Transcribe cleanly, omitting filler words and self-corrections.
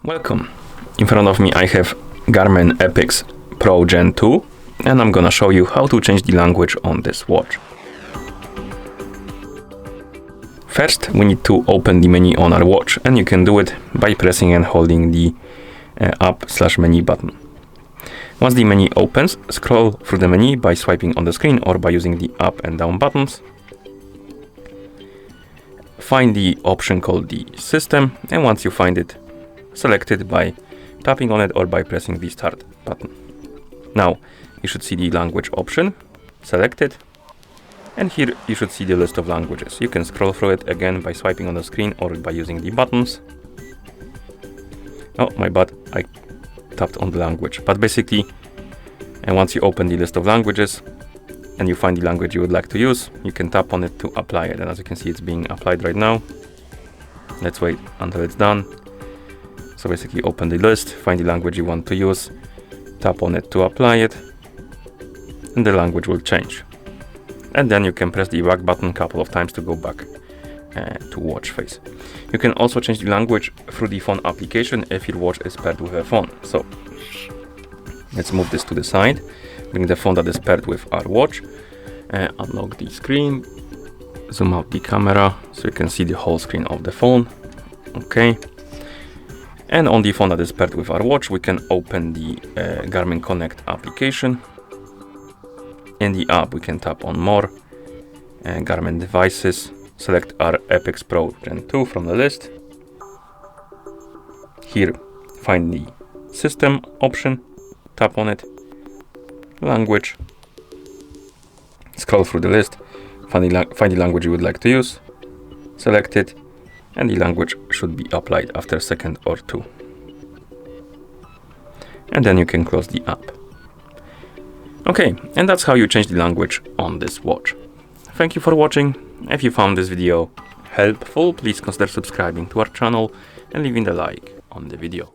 Welcome. In front of me I have Garmin Epix Pro Gen 2 and I'm gonna show you how to change the language on this watch. First we need to open the menu on our watch, and you can do it by pressing and holding the up/menu button. Once the menu opens, scroll through the menu by swiping on the screen or by using the up and down buttons. Find the option called the system, and once you find it, select it by tapping on it or by pressing the start button. Now you should see the language option, select it, and here you should see the list of languages. You can scroll through it again by swiping on the screen or by using the buttons. Oh my bad, I tapped on the language. But basically, and once you open the list of languages and you find the language you would like to use, you can tap on it to apply it. And as you can see, it's being applied right now. Let's wait until it's done. So basically open the list, find the language you want to use, tap on it to apply it, and the language will change. And then you can press the back button a couple of times to go back to watch face. You can also change the language through the phone application if your watch is paired with a phone. So let's move this to the side, bring the phone that is paired with our watch, unlock the screen, zoom out the camera so you can see the whole screen of the phone. Okay. And on the phone that is paired with our watch, we can open the Garmin Connect application. In the app, we can tap on More, Garmin Devices, select our Epix Pro Gen 2 from the list. Here, find the System option, tap on it, Language, scroll through the list, find the language you would like to use, select it, and the language should be applied after a second or two. And then you can close the app. Okay, and that's how you change the language on this watch. Thank you for watching. If you found this video helpful, please consider subscribing to our channel and leaving a like on the video.